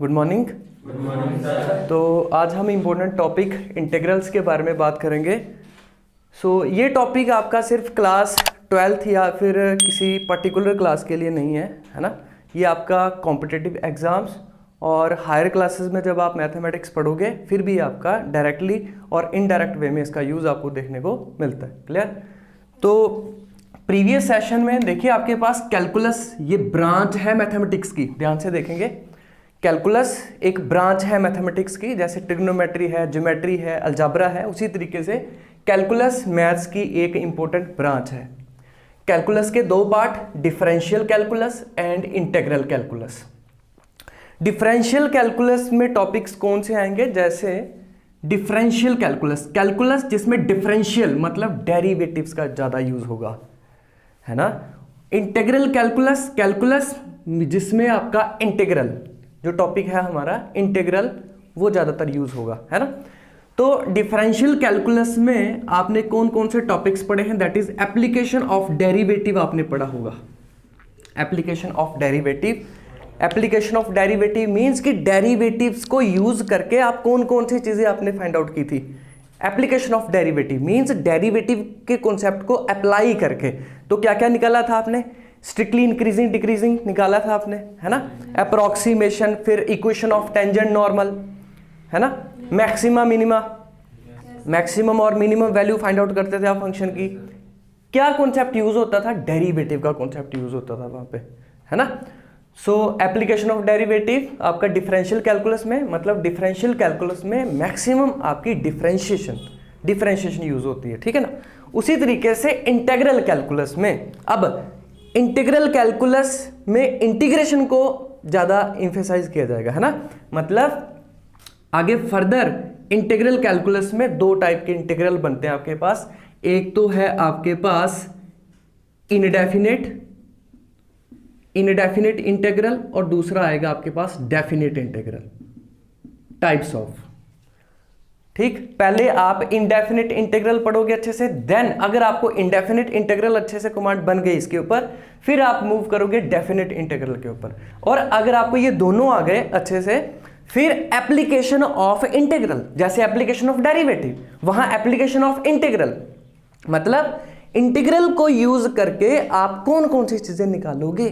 Good morning. Good morning sir. तो आज हम इम्पोर्टेंट टॉपिक इंटीग्रल्स के बारे में बात करेंगे। ये टॉपिक आपका सिर्फ क्लास 12th या फिर किसी पर्टिकुलर क्लास के लिए नहीं है ना। ये आपका कॉम्पिटिटिव एग्ज़ाम्स और हायर क्लासेस में जब आप मैथमेटिक्स पढ़ोगे फिर भी आपका डायरेक्टली और इनडायरेक्ट वे में इसका यूज़ आपको देखने को मिलता है। क्लियर? तो प्रीवियस सेशन में देखिए आपके पास कैलकुलस ये ब्रांच है मैथमेटिक्स की, ध्यान से देखेंगे। कैलकुलस एक ब्रांच है मैथमेटिक्स की, जैसे ट्रिग्नोमेट्री है, ज्योमेट्री है, अलजाब्रा है, उसी तरीके से कैलकुलस मैथ्स की एक इंपॉर्टेंट ब्रांच है। कैलकुलस के दो part, differential calculus and integral calculus. Differential calculus में टॉपिक्स कौन से आएंगे? जैसे डिफरेंशियल कैलकुलस, कैलकुलस जिसमें डिफरेंशियल मतलब डेरिवेटिव्स का ज़्यादा यूज होगा, है ना। इंटीग्रल कैलकुलस, कैलकुलस जिसमें आपका इंटीग्रल जो टॉपिक है हमारा इंटीग्रल वो ज़्यादातर यूज होगा, है ना। तो डिफरेंशियल कैलकुलस में आपने कौन कौन से टॉपिक्स पढ़े हैं? That is application of derivative आपने पढ़ा होगा। Application of derivative, application of derivative means कि डेरिवेटिव्स को यूज करके आप कौन कौन सी चीज़ें आपने फाइंड आउट की थी। Application of derivative means derivative के कॉन्सेप्ट को अप्लाई करके। तो क्या क्या निकाला था आपने? स्ट्रिक्टली इंक्रीजिंग डिक्रीजिंग निकाला था आपने, है ना। अप्रोक्सीमेशन, फिर इक्वेशन ऑफ टेंजेंट नॉर्मल, है ना। मैक्सिमा मिनिमा, मैक्सिमम और मिनिमम वैल्यू फाइंड आउट करते थे आप फंक्शन की। क्या कॉन्सेप्ट यूज होता था? डेरिवेटिव का कॉन्सेप्ट यूज होता था वहां पे, है ना। एप्लीकेशन ऑफ डेरिवेटिव आपका डिफरेंशियल कैलकुलस में, मतलब डिफरेंशियल कैलकुलस में मैक्सिमम आपकी डिफरेंशिएशन यूज होती है, ठीक है ना। उसी तरीके से इंटीग्रल कैलकुलस में, अब इंटीग्रल कैलकुलस में इंटीग्रेशन को ज़्यादा इंफेसाइज किया जाएगा, है ना। मतलब आगे फर्दर इंटीग्रल कैलकुलस में दो टाइप के इंटीग्रल बनते हैं आपके पास। एक तो है आपके पास इनडेफिनिट इंटीग्रल और दूसरा आएगा आपके पास डेफिनिट इंटीग्रल। टाइप्स ऑफ, ठीक। पहले आप इंडेफिनिट इंटीग्रल पढ़ोगे अच्छे से, देन अगर आपको इंडेफिनिट इंटीग्रल अच्छे से कमांड बन गई इसके ऊपर, फिर आप मूव करोगे डेफिनिट इंटीग्रल के ऊपर। और अगर आपको ये दोनों आ गए अच्छे से, फिर एप्लीकेशन ऑफ इंटीग्रल, जैसे एप्लीकेशन ऑफ डेरिवेटिव, वहां एप्लीकेशन ऑफ इंटीग्रल, मतलब इंटीग्रल को यूज करके आप कौन कौन सी चीजें निकालोगे।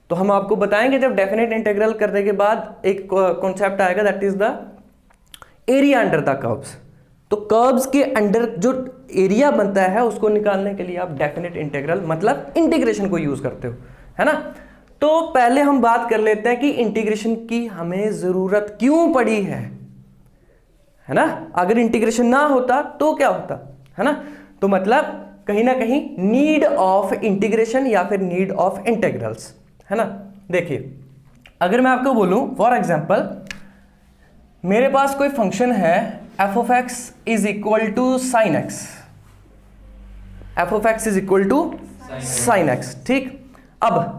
तो हम आपको बताएंगे जब डेफिनेट इंटीग्रल करने के बाद एक कॉन्सेप्ट आएगा, that is the area under the curves. तो कर्व्स के अंडर जो एरिया बनता है उसको निकालने के लिए आप डेफिनेट इंटीग्रल मतलब इंटीग्रेशन को यूज करते हो, है ना। तो पहले हम बात कर लेते हैं कि इंटीग्रेशन की हमें जरूरत क्यों पड़ी है ना। अगर इंटीग्रेशन ना होता तो क्या होता, है ना। तो मतलब कहीं ना कहीं नीड ऑफ इंटीग्रेशन या फिर नीड ऑफ इंटीग्रल्स, है ना। देखिए अगर मैं आपको बोलूं फॉर एग्जांपल, मेरे पास कोई फंक्शन है f of x is equal to sine x, f of x is equal to sine x, ठीक। अब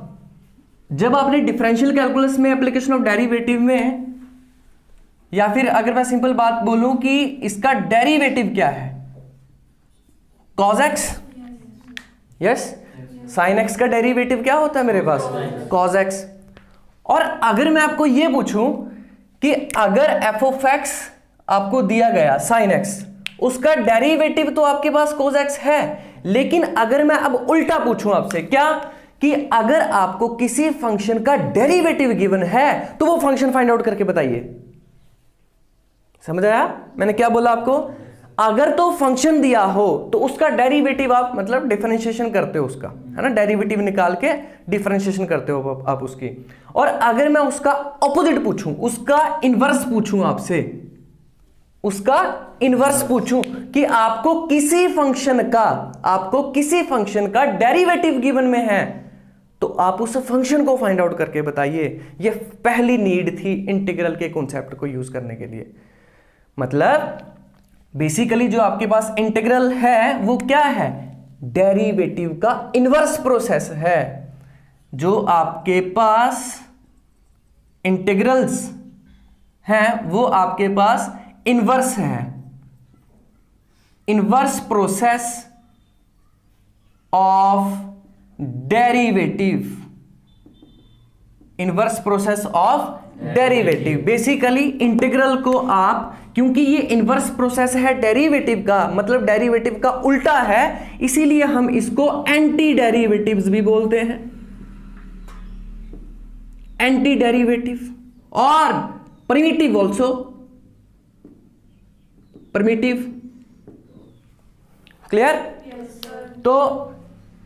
जब आपने डिफरेंशियल कैलकुलस में एप्लीकेशन ऑफ डेरिवेटिव में, या फिर अगर मैं सिंपल बात बोलूं कि इसका डेरिवेटिव क्या है, cos x, yes, sine x का डेरिवेटिव क्या होता है मेरे पास? cos x। और अगर मैं आपको यह पूछूं कि अगर f of x आपको दिया गया sin x, उसका डेरिवेटिव तो आपके पास cos x है, लेकिन अगर मैं अब उल्टा पूछूं आपसे, क्या कि अगर आपको किसी फंक्शन का डेरिवेटिव गिवन है तो वो फंक्शन फाइंड आउट करके बताइए। समझ आया मैंने क्या बोला आपको? अगर तो फंक्शन दिया हो तो उसका डेरिवेटिव आप मतलब डिफरेंशिएशन करते हो उसका, है ना, डेरिवेटिव निकाल के डिफरेंशिएशन करते हो आप उसकी। और अगर मैं उसका ऑपोजिट पूछूं, उसका इनवर्स पूछूं आपसे, उसका इनवर्स पूछूं कि आपको किसी फंक्शन का डेरिवेटिव गिवन में है, तो आप उस फंक्शन को फाइंड आउट करके बताइए। ये पहली नीड थी इंटीग्रल के कॉन्सेप्ट को यूज करने के लिए। मतलब बेसिकली जो आपके पास इंटीग्रल है वो क्या है? डेरिवेटिव का इनवर्स प्रोसेस है। जो आपके पास इंटीग्रल्स हैं वो आपके पास इनवर्स है, inverse process of derivative, inverse process of derivative. Basically integral को आप, क्योंकि ये इनवर्स प्रोसेस है डेरिवेटिव का, मतलब डेरिवेटिव का उल्टा है, इसीलिए हम इसको एंटी डेरिवेटिव्स भी बोलते हैं, एंटी डेरिवेटिव और प्रिमिटिव ऑल्सो, प्रिमिटिव। क्लियर? तो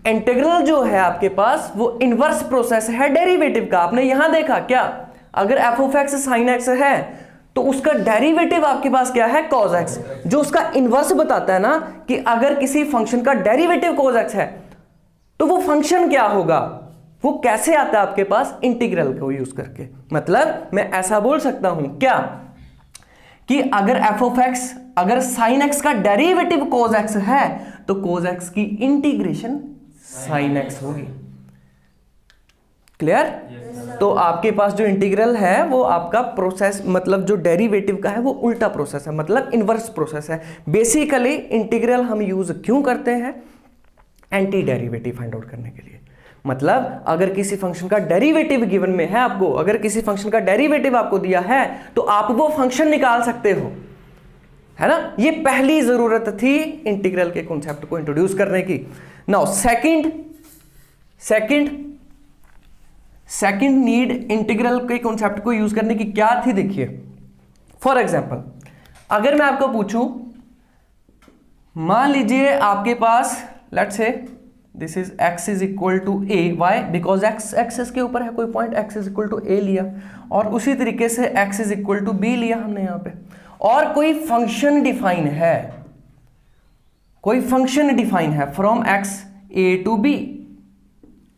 इंटीग्रल जो है आपके पास वो इनवर्स प्रोसेस है डेरिवेटिव का। आपने यहां देखा क्या, अगर F of x sine x है तो उसका डेरिवेटिव आपके पास क्या है, कॉस एक्स, जो उसका इनवर्स बताता है ना कि अगर किसी फंक्शन का डेरिवेटिव कॉस एक्स है तो वो फंक्शन क्या होगा, वो कैसे आता है आपके पास, इंटीग्रल को यूज करके। मतलब मैं ऐसा बोल सकता हूं क्या कि अगर एफ ऑफ एक्स, अगर साइन एक्स का डेरिवेटिव कॉस एक्स है तो कॉस एक्स की इंटीग्रेशन साइन एक्स होगी। क्लियर? तो आपके पास जो इंटीग्रल है वो आपका प्रोसेस, मतलब जो डेरिवेटिव का है वो उल्टा प्रोसेस है, मतलब इनवर्स प्रोसेस है। बेसिकली इंटीग्रल हम यूज क्यों करते हैं, एंटी डेरिवेटिव फाइंड आउट करने के लिए। मतलब अगर किसी फंक्शन का डेरिवेटिव गिवन में है आपको, अगर किसी फंक्शन का डेरिवेटिव आपको दिया है तो आप वो फंक्शन निकाल सकते हो, है ना। ये पहली जरूरत थी इंटीग्रल के कॉन्सेप्ट को इंट्रोड्यूस करने की। नाउ सेकंड नीड इंटीग्रल के कॉन्सेप्ट को यूज करने की क्या थी, देखिए। फॉर एग्जांपल अगर मैं आपको पूछूं, मान लीजिए आपके पास let's say this is x is equal to a, why because x axis के ऊपर है कोई point, x is equal to a लिया, और उसी तरीके से x is equal to b लिया हमने यहां पे, और कोई फंक्शन डिफाइन है, कोई फंक्शन डिफाइन है from x a to b,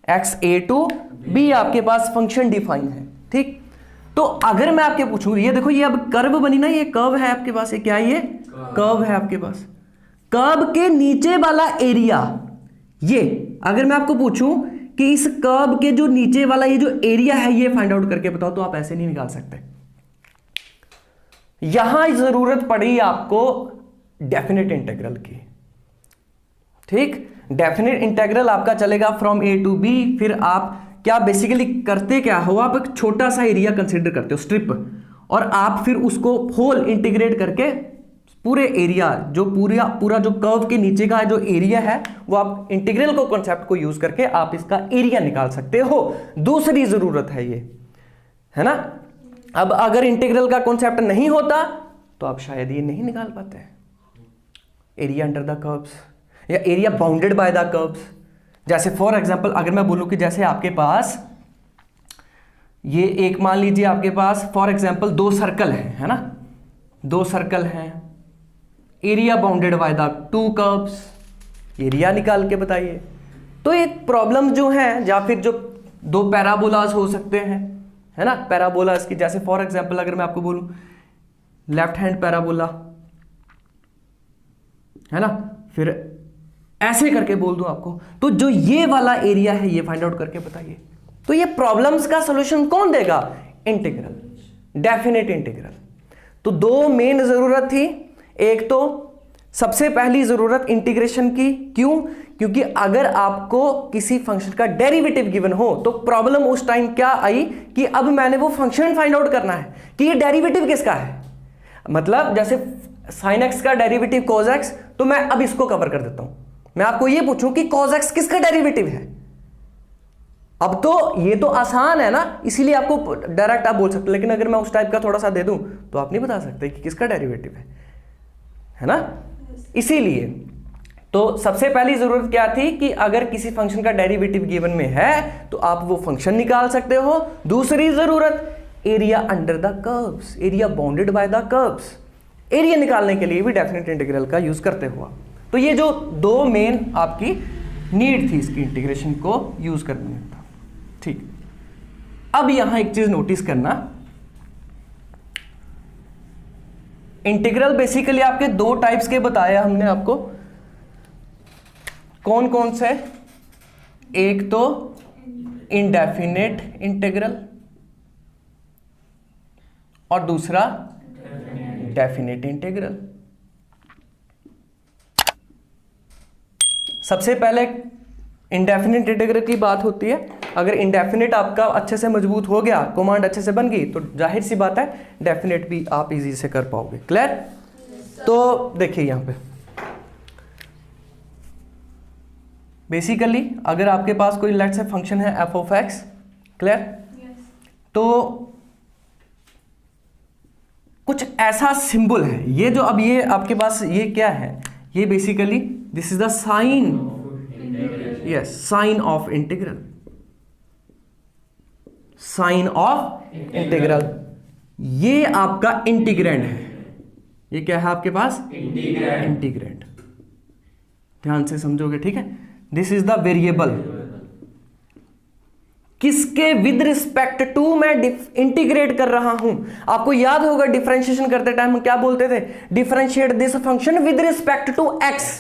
x a to b आपके पास फंक्शन डिफाइन है, ठीक। तो अगर मैं आपके पूछूं, ये देखो ये अब कर्व बनी ना, ये कर्व है आपके पास, ये क्या है, ये कर्व है आपके पास, कर्व के नीचे वाला एरिया, ये अगर मैं आपको पूछूं कि इस कर्व के जो नीचे वाला ये जो एरिया है ये फाइंड आउट करके बताओ, तो आप ऐसे नहीं निकाल सकते। यहां जरूरत पड़ी आपको डेफिनेट इंटीग्रल की, ठीक। डेफिनेट इंटीग्रल आपका चलेगा फ्रॉम ए टू बी, फिर आप क्या बेसिकली करते क्या हो, आप एक छोटा सा एरिया कंसीडर करते हो, स्ट्रिप, और आप फिर उसको होल इंटीग्रेट करके पूरे एरिया, जो पूरा जो कर्व के नीचे का जो एरिया है वो आप इंटीग्रल को कॉन्सेप्ट को यूज करके आप इसका एरिया निकाल सकते हो। दूसरी जरूरत है ये, है ना। अब अगर इंटीग्रल का कॉन्सेप्ट नहीं होता तो आप शायद ये नहीं निकाल पाते, एरिया अंडर द कर्व्स या area bounded by the curves. जैसे फॉर एग्जांपल अगर मैं बोलूं कि जैसे आपके पास ये एक, मान लीजिए आपके पास फॉर एग्जांपल दो सर्कल है ना, दो सर्कल हैं, area bounded by the two curves, area निकाल के बताइए। तो ये प्रॉब्लम जो है, या फिर जो दो पैराबोलास हो सकते हैं, है ना, पैराबोलास की, जैसे फॉर एग्जांपल अगर मैं आपको बोलूं लेफ्ट हैंड पैराबोला, है ना, फिर ऐसे करके बोल दूं आपको, तो जो ये वाला एरिया है ये फाइंड आउट करके बताइए। तो ये प्रॉब्लम्स का सॉल्यूशन कौन देगा, इंटीग्रल, डेफिनेट इंटीग्रल। तो दो मेन जरूरत थी, एक तो सबसे पहली जरूरत इंटीग्रेशन की, क्यों, क्योंकि अगर आपको किसी फंक्शन का डेरिवेटिव गिवन हो तो प्रॉब्लम उस टाइम क्या आई कि अब मैंने वो फंक्शन फाइंड आउट करना है कि ये डेरिवेटिव किसका है। मतलब जैसे साइन एक्स का डेरिवेटिव कॉस एक्स, तो मैं अब इसको कवर कर देता हूं, मैं आपको ये पूछूं कि कॉस एक्स किसका डेरिवेटिव है। अब तो ये तो आसान है ना, इसीलिए आपको डायरेक्ट आप बोल सकते, लेकिन अगर मैं उस टाइप का थोड़ा सा दे दूं तो आप नहीं बता सकते कि किसका डेरिवेटिव है ना। इसीलिए तो सबसे पहली जरूरत क्या थी कि अगर किसी फंक्शन का डेरिवेटिव गिवन में है तो आप वो फंक्शन निकाल सकते हो। दूसरी जरूरत area under the curves, area bounded by the curves, area निकालने के लिए भी डेफिनेट इंटीग्रल का यूज करते हुआ। तो ये जो दो मेन आपकी नीड थी इसकी इंटीग्रेशन को यूज करने में था, ठीक। अब यहां एक चीज नोटिस करना, इंटीग्रल बेसिकली आपके दो टाइप्स के बताया हमने आपको, कौन कौन से, एक तो इंडेफिनेट इंटीग्रल और दूसरा डेफिनेट इंटीग्रल। सबसे पहले इंडेफिनेट इंटीग्रल की बात होती है। अगर इंडेफिनिट आपका अच्छे से मजबूत हो गया, कमांड अच्छे से बन गई, तो जाहिर सी बात है डेफिनेट भी आप इजी से कर पाओगे। क्लियर? तो देखिए यहाँ पे बेसिकली अगर आपके पास कोई लेट्स से फंक्शन है एफ ऑफ एक्स, क्लियर, तो कुछ ऐसा सिंबल है, ये जो अब ये आपके पास ये क्या है, ये basically this is the sign, yes, sign of integral, sign of integral, ये आपका इंटीग्रैंड है, ये क्या है आपके पास, इंटीग्रैंड, ध्यान से समझोगे, ठीक है। दिस इज द वेरिएबल, किसके विद रिस्पेक्ट टू मैं इंटीग्रेट कर रहा हूं। आपको याद होगा डिफरेंशिएशन करते टाइम हम क्या बोलते थे, differentiate this function with respect to x,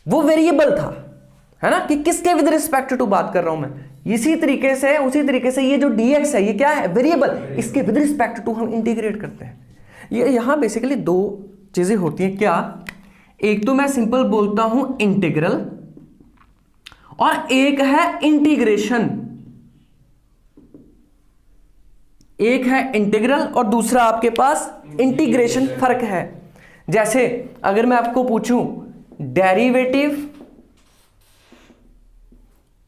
वो वेरिएबल था, है ना, कि किसके विद रिस्पेक्ट टू बात कर रहा हूं मैं। इसी तरीके से उसी तरीके से ये जो dx है, ये क्या है, वेरिएबल, इसके विद रिस्पेक्ट टू हम इंटीग्रेट करते हैं। ये यहां बेसिकली दो चीजें होती हैं, क्या, एक तो मैं सिंपल बोलता हूं इंटीग्रल, और एक है इंटीग्रेशन, एक है इंटीग्रल और दूसरा आपके पास इंटीग्रेशन, फर्क है। जैसे अगर मैं आपको पूछूं डेरिवेटिव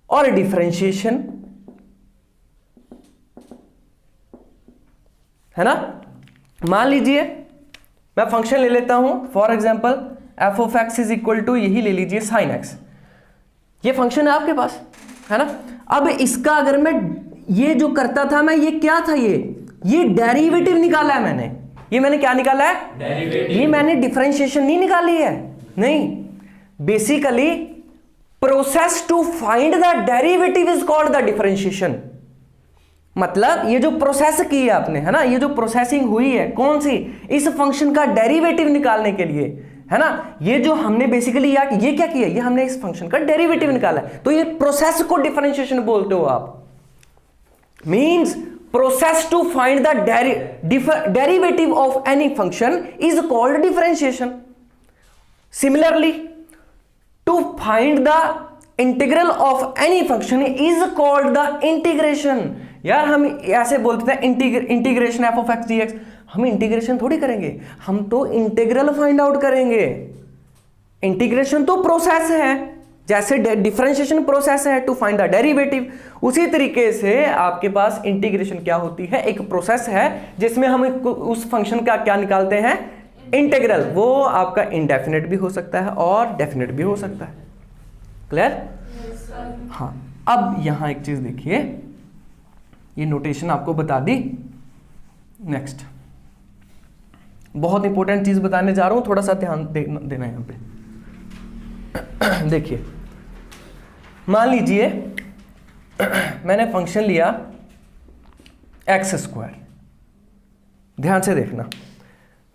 और डिफरेंशिएशन, है ना, मान लीजिए मैं फंक्शन ले लेता हूं, for example f of x is equal to, यही ले लीजिए साइन एक्स, ये फंक्शन है आपके पास, है ना। अब इसका अगर मैं ये जो करता था मैं, ये क्या था, ये डेरिवेटिव निकाला है मैंने, ये मैंने क्या निकाला है, डेरिवेटिव, ये मैंने डिफरेंशिएशन नहीं निकाली है, नहीं, basically process to find the derivative is called the differentiation. मतलब ये जो प्रोसेस की है आपने, है ना, ये जो प्रोसेसिंग हुई है कौन सी, इस फंक्शन का डेरिवेटिव निकालने के लिए, है ना, ये जो हमने बेसिकली ये क्या किया, ये हमने इस फंक्शन का डेरिवेटिव निकाला है, तो ये प्रोसेस को डिफरेंशिएशन बोलते हो आप। Means process to find the derivative of any function is called differentiation. Similarly to find the integral of any function is called the integration. यार हम ऐसे बोलते थे integration f of x d x, हम integration थोड़ी करेंगे, हम तो इंटीग्रल फाइंड आउट करेंगे। इंटीग्रेशन तो प्रोसेस है, जैसे डिफरेंशिएशन प्रोसेस है टू फाइंड द डेरिवेटिव, उसी तरीके से आपके पास इंटीग्रेशन क्या होती है, एक प्रोसेस है जिसमें हम उस फंक्शन का क्या निकालते हैं, इंटीग्रल। वो आपका इनडेफिनेट भी हो सकता है और डेफिनेट भी हो सकता है। क्लियर? हाँ, अब यहां एक चीज देखिए, ये नोटेशन आपको बता दी। नेक्स्ट बहुत इंपॉर्टेंट चीज बताने जा रहा हूं, थोड़ा सा ध्यान देना यहां पे। देखिए मान लीजिए मैंने फंक्शन लिया एक्स स्क्वायर, ध्यान से देखना,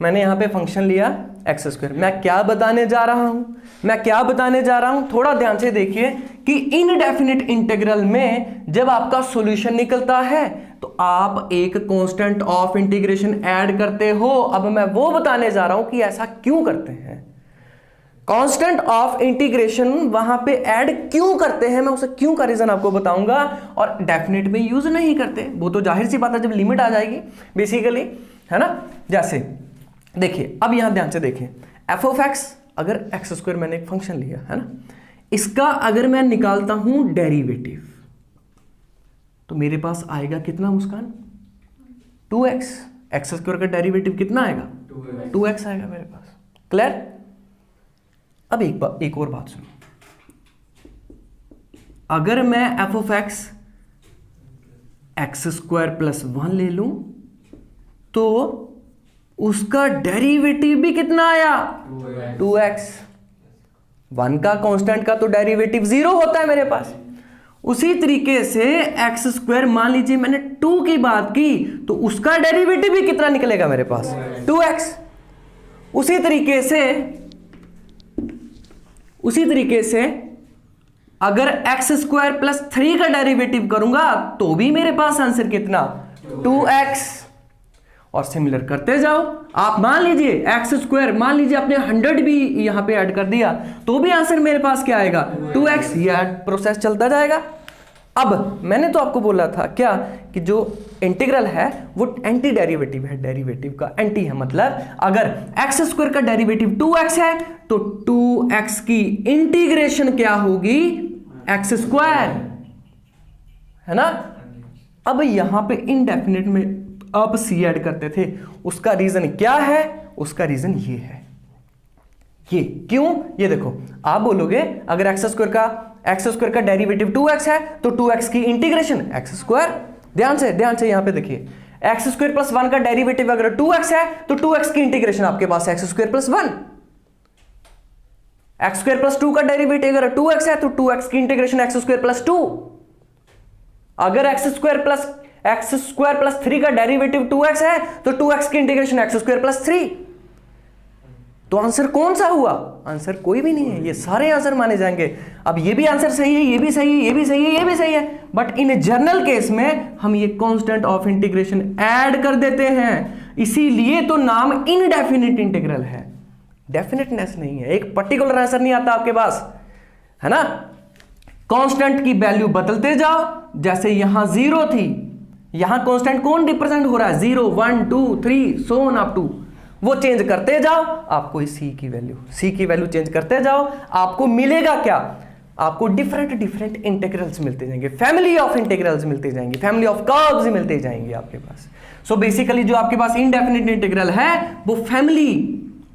मैंने यहां पे फंक्शन लिया एक्स स्क्वायर। मैं क्या बताने जा रहा हूं, थोड़ा ध्यान से देखिए कि इनडेफिनिट इंटीग्रल में जब आपका सॉल्यूशन निकलता है तो आप एक कांस्टेंट ऑफ इंटीग्रेशन ऐड करते हो। अब मैं वो बताने जा रहा हूं कि ऐसा क्यों करते हैं, कांस्टेंट ऑफ इंटीग्रेशन वहां पे ऐड क्यों करते हैं, मैं उसे क्यों का रीजन आपको बताऊंगा। और डेफिनेट में यूज नहीं करते, वो तो जाहिर सी बात है जब लिमिट आ जाएगी बेसिकली, है ना। जैसे देखिए, अब यहां ध्यान से देखिए, एफ ऑफ एक्स, अगर एक्स स्क्वायर मैंने एक फंक्शन लिया है ना, इसका अगर मैं निकालता हूं डेरिवेटिव तो मेरे पास आएगा कितना मुस्कान, 2x। एक्स स्क्वायर का डेरिवेटिव कितना आएगा, 2x आएगा मेरे पास। क्लियर? अब एक और बात सुनो, अगर मैं F of x x square plus 1 ले लूं तो उसका डेरिवेटिव भी कितना आया, 2x। 1 का कांस्टेंट का तो डेरिवेटिव 0 होता है मेरे पास। उसी तरीके से एक्स स्क्वायर, मान लीजिए मैंने 2 की बात की तो उसका डेरिवेटिव भी कितना निकलेगा मेरे पास, 2x। उसी तरीके से अगर एक्स स्क्वायर प्लस 3 का डेरिवेटिव करूंगा तो भी मेरे पास आंसर कितना, 2x। और सिमिलर करते जाओ आप, मान लीजिए एक्स स्क्वायर, मान लीजिए आपने 100 भी यहां पे ऐड कर दिया तो भी आंसर मेरे पास क्या आएगा, 2x। यह प्रोसेस चलता जाएगा। अब मैंने तो आपको बोला था क्या कि जो इंटीग्रल है वो एंटी डेरिवेटिव है, डेरिवेटिव का एंटी है। मतलब अगर एक्स स्क्वायर का डेरिवेटिव 2x है तो 2x की इंटीग्रेशन क्या होगी, एक्स स्क्वायर, है ना। अब यहां पे इनडेफिनिट में आप सी ऐड करते थे, उसका रीजन क्या है, उसका रीजन ये है। ये क्यों, ये देखो, आप बोलोगे अगर एक्स स्क्वायर का डेरिवेटिव 2x है तो 2x की इंटीग्रेशन एक्स स्क्वायर। ध्यान से यहां पे देखिए, एक्स स्क्वायर प्लस 1 का डेरिवेटिव अगर 2x है तो 2x की इंटीग्रेशन आपके पास x square plus 1। X square plus 2 का डेरिवेटिव अगर 2x है तो 2x की इंटीग्रेशन एक्स स्क्वायर प्लस 2। अगर एक्स स्क्वायर प्लस 3 का डेरिवेटिव 2x है तो 2x की इंटीग्रेशन एक्स स्क्वायर प्लस 3। तो आंसर कौन सा हुआ, आंसर कोई भी नहीं है, ये सारे आंसर माने जाएंगे। अब ये भी आंसर सही है, ये भी सही है, ये भी सही है, ये भी सही है, बट इन जनरल केस में हम ये कांस्टेंट ऑफ इंटीग्रेशन ऐड कर देते हैं, इसीलिए तो नाम इनडेफिनिट इंटीग्रल है। डेफिनेटनेस नहीं है, एक पर्टिकुलर आंसर नहीं आता आपके पास, है ना। कांस्टेंट की वैल्यू बदलते जाओ, जैसे यहां 0 थी, यहां कांस्टेंट कौन रिप्रेजेंट हो रहा है, 0 1 2 3 सो ऑन अप टू, वो चेंज करते जाओ, आपको सी की वैल्यू चेंज करते जाओ, आपको मिलेगा क्या, आपको डिफरेंट इंटीग्रल्स मिलते जाएंगे, फैमिली ऑफ इंटीग्रल्स मिलते जाएंगे, फैमिली ऑफ कर्व्स मिलते जाएंगे आपके पास। सो बेसिकली जो आपके पास इनडेफिनिट इंटीग्रल है वो फैमिली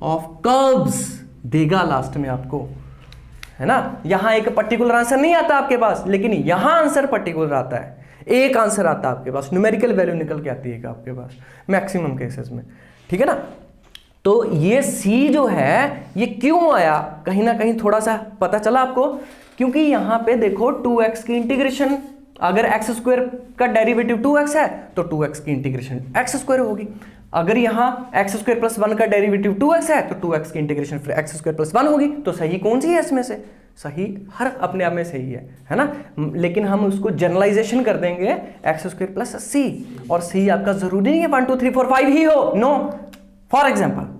ऑफ कर्व्स देगा लास्ट में आपको, है ना। यहां एक पर्टिकुलर आंसर नहीं आता आपके पास, लेकिन यहां आंसर पर्टिकुलर आता है, एक आंसर आता है आपके पास, न्यूमेरिकल वैल्यू निकल के आती है आपके पास मैक्सिमम केसेस में, ठीक है ना। तो ये C जो है ये क्यों आया, कहीं ना कहीं थोड़ा सा पता चला आपको, क्योंकि यहां पे देखो 2x की इंटीग्रेशन, अगर एक्स स्क्वायर का डेरिवेटिव 2x है तो 2x की इंटीग्रेशन एक्स स्क्वायर होगी। अगर यहां एक्स स्क्वायर प्लस 1 का डेरिवेटिव 2x है तो 2x की इंटीग्रेशन फिर एक्स स्क्वायर प्लस 1 होगी। तो सही कौन सी है इसमें से, सही हर अपने आप में सही है ना। लेकिन हम उसको जनरलाइजेशन कर देंगे एक्स स्क्वायर प्लस सी, और सी आपका जरूरी नहीं है 1 2 3 4 5 ही हो, no. For example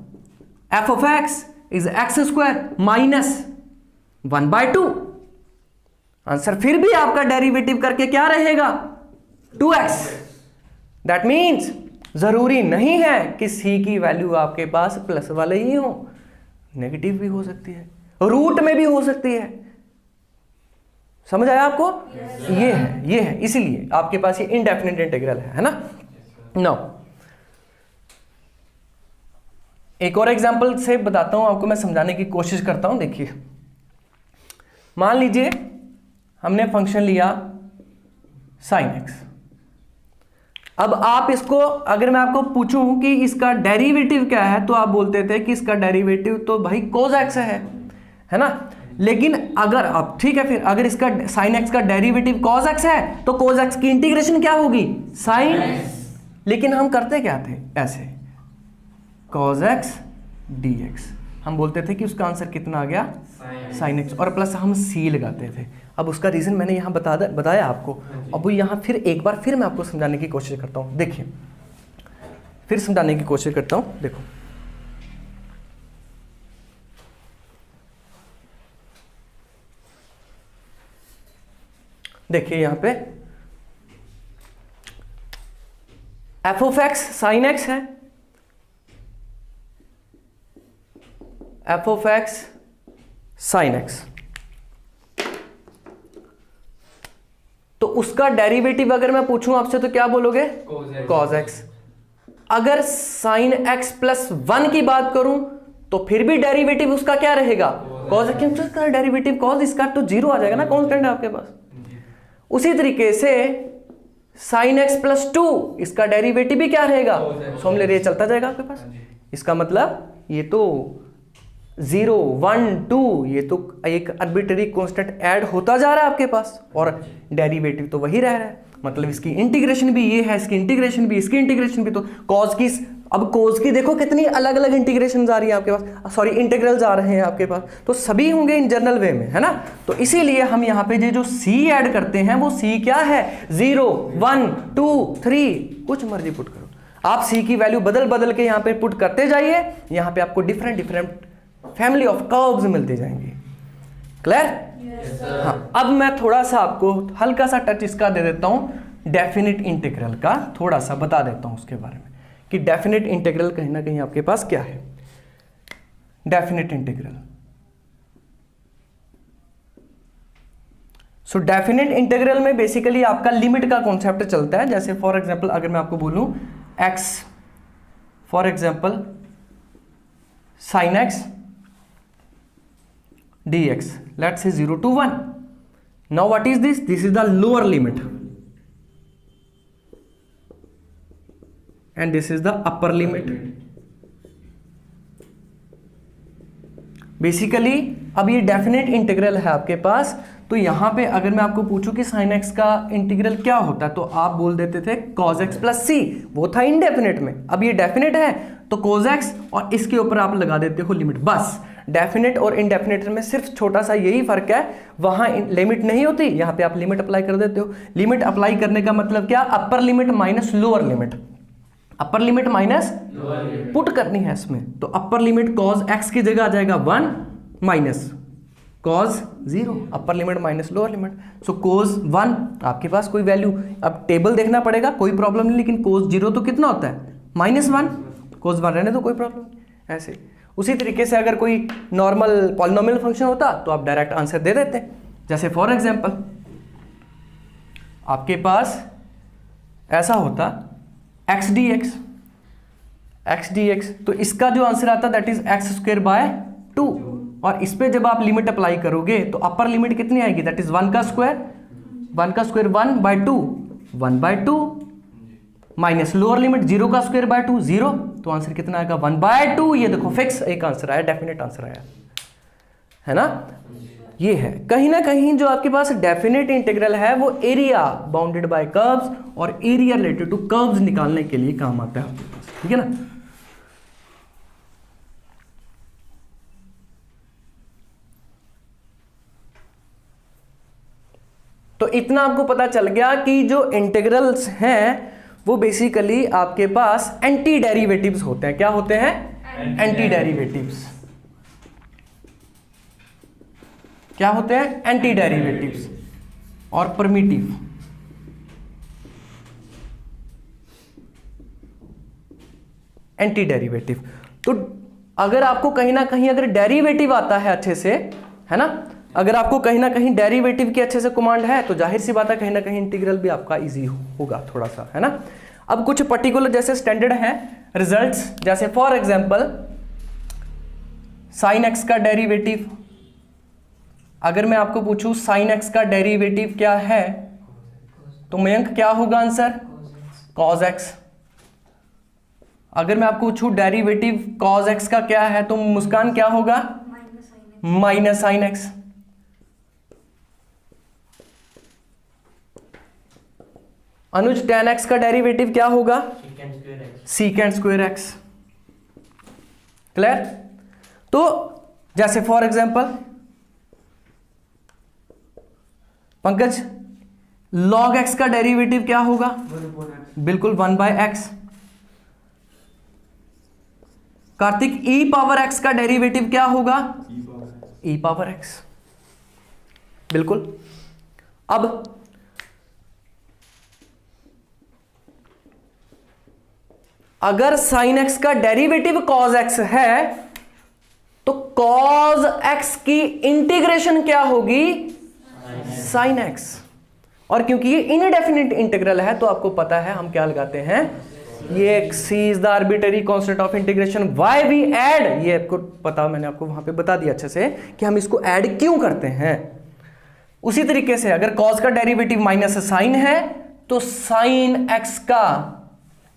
f of x is x square minus 1/2, answer फिर भी आपका डेरिवेटिव करके क्या रहेगा, 2x। दैट मीन्स जरूरी नहीं है कि c की वैल्यू आपके पास प्लस वाले ही हो, नेगेटिव भी हो सकती है, रूट में भी हो सकती है। समझ आया आपको? ये है इसीलिए आपके पास ये इनडेफिनिट इंटीग्रल है ना। नाउ एक और एग्जांपल से बताता हूं आपको, मैं समझाने की कोशिश करता हूं। देखिए, मान लीजिए हमने फंक्शन लिया sin x। अब आप इसको, अगर मैं आपको पूछूं कि इसका डेरिवेटिव क्या है, तो आप बोलते थे कि इसका डेरिवेटिव तो भाई cos x है ना। लेकिन अगर अब ठीक है, फिर अगर इसका sin x का डेरिवेटिव cos x है तो cos x की इंटीग्रेशन क्या होगी, sin x। लेकिन हम करते क्या थे, ऐसे cos x dx, हम बोलते थे कि उसका आंसर कितना आ गया, sin x, और प्लस हम c लगाते थे। अब उसका रीजन मैंने यहाँ बताया आपको। अब वो यहाँ फिर एक बार फिर मैं आपको समझाने की कोशिश करता हूँ। देखिए, फिर समझाने की कोशिश करता हूँ। देखो, देखिए यहाँ पे f of x sin x है, f of x sin x, तो उसका डेरिवेटिव अगर मैं पूछूं आपसे तो क्या बोलोगे, cos x। अगर sin x प्लस 1 की बात करूं तो फिर भी डेरिवेटिव उसका क्या रहेगा, cos x, क्योंकि उसका डेरिवेटिव cos, इसका तो 0 आ जाएगा ना, कांस्टेंट है आपके पास। उसी तरीके से sin x प्लस 2, इसका डेरिवेटिव भी क्या रहेगा, सो हम ले रहे चलता जाएगा आपके पास। इसका मतलब ये तो 0 1 2, ये तो एक आर्बिट्ररी कांस्टेंट ऐड होता जा रहा है आपके पास, और डेरिवेटिव तो वही रह रहा है। मतलब इसकी इंटीग्रेशन भी ये है, इसकी इंटीग्रेशन भी, इसकी इंटीग्रेशन भी। तो कॉज की, अब कॉज की देखो कितनी अलग अलग इंटीग्रेशन आ रही है आपके पास, सॉरी इंटीग्रल्स आ रहे हैं आपके पास, तो सभी होंगे इन जनरल वे में, है ना। तो इसीलिए हम यहाँ पे जो सी ऐड करते हैं वो सी क्या है, 0 1 2 3, कुछ मर्जी पुट करो आप, सी की वैल्यू बदल बदल के यहाँ पे पुट करते जाइए, यहाँ पे आपको डिफरेंट फैमिली ऑफ कर्व्स मिलते जाएंगे। क्लियर? हाँ, अब मैं थोड़ा सा आपको हल्का सा टच इसका दे देता हूं, डेफिनेट इंटीग्रल का थोड़ा सा बता देता हूं उसके बारे में कि डेफिनेट इंटीग्रल कहीं ना कहीं आपके पास क्या है। डेफिनेट इंटीग्रल, सो डेफिनेट इंटीग्रल में बेसिकली आपका लिमिट का कॉन्सेप्ट चलता है। जैसे फॉर एग्जांपल अगर मैं आपको बोलूं x, for example sin x dx, let's say 0 to 1. Now what is this? This is the lower limit and this is the upper limit. Basically अब ये डेफिनेट इंटीग्रल है आपके पास, तो यहां पे अगर मैं आपको पूछूं कि sin x का इंटीग्रल क्या होता है तो आप बोल देते थे cos x प्लस c, वो था इनडेफिनेट में। अब ये डेफिनेट है तो cos x और इसके ऊपर आप लगा देते हो लिमिट। बस डेफिनेट और इनडेफिनेट में सिर्फ छोटा सा यही फर्क है, वहां लिमिट नहीं होती, यहां पे आप लिमिट अप्लाई कर देते हो। लिमिट अप्लाई करने का मतलब क्या? अपर लिमिट माइनस लोअर लिमिट, अपर लिमिट माइनस पुट करनी है इसमें, तो अपर लिमिट cos x की जगह आ जाएगा 1 minus cos 0, upper limit minus lower limit. So cos 1 आपके पास कोई वैल्यू, अब टेबल देखना पड़ेगा, कोई प्रॉब्लम नहीं, लेकिन cos 0 तो कितना होता है? -1, cos 1 रहने तो कोई प्रॉब्लम नहीं। ऐसे उसी तरीके से अगर कोई नॉर्मल पॉलिनोमियल फंक्शन होता तो आप डायरेक्ट आंसर दे देते। जैसे फॉर एग्जांपल आपके पास ऐसा होता x dx, तो इसका जो आंसर आता दैट इज x²/2, और इस पे जब आप लिमिट अप्लाई करोगे तो अपर लिमिट कितनी आएगी? दैट इज 1 का स्क्वायर 1/2, 1/2 माइनस लोअर लिमिट 0 का स्क्वायर/2 0, तो आंसर कितना आएगा? 1/2। ये देखो फिक्स एक आंसर आया, डेफिनेट आंसर आया, है ना? ये है कहीं ना कहीं जो आपके पास डेफिनेट इंटीग्रल है वो एरिया बाउंडेड बाय कर्व्स और एरिया रिलेटेड टू कर्व्स निकालने के लिए काम आता है आपके पास, ठीक है ना? तो इतना आपको पता चल गया कि जो इंटीग्रल्स हैं वो बेसिकली आपके पास एंटी डेरिवेटिव्स होते हैं। क्या होते हैं? Anti derivatives. क्या होते हैं? एंटी डेरिवेटिव्स और परमिटिव। एंटी डेरिवेटिव, तो अगर आपको कहीं ना कहीं अगर डेरिवेटिव आता है अच्छे से, है ना, अगर आपको कहीं ना कहीं डेरिवेटिव की अच्छे से कमांड है तो जाहिर सी बात है कहीं ना कहीं इंटीग्रल भी आपका इजी होगा थोड़ा सा, है ना? अब कुछ पर्टिकुलर जैसे स्टैंडर्ड है रिजल्ट्स, जैसे फॉर एग्जांपल sin x का डेरिवेटिव, अगर मैं आपको पूछूं sin x का डेरिवेटिव क्या है तो मयंक क्या होगा आंसर? cos x। अगर मैं आपको पूछूं डेरिवेटिव cos x का क्या है तो मुस्कान क्या होगा? Minus sin x। अनुज tan x का डेरिवेटिव क्या होगा? secant square x। क्लियर? तो जैसे for example Pankaj log x का डेरिवेटिव क्या होगा? बिल्कुल 1/x। Kartik e power x का डेरिवेटिव क्या होगा? e power x। बिल्कुल। अब अगर sin x का डेरिवेटिव cos x है तो cos x की इंटीग्रेशन क्या होगी? sin x। और क्योंकि ये इनडेफिनिट इंटीग्रल है तो आपको पता है हम क्या लगाते हैं, ये c is the arbitrary constant of integration, why we add, ये आपको पता, मैंने आपको वहां पे बता दिया अच्छे से कि हम इसको ऐड क्यों करते हैं। उसी तरीके से अगर cos का डेरिवेटिव माइनस साइन है तो sin x का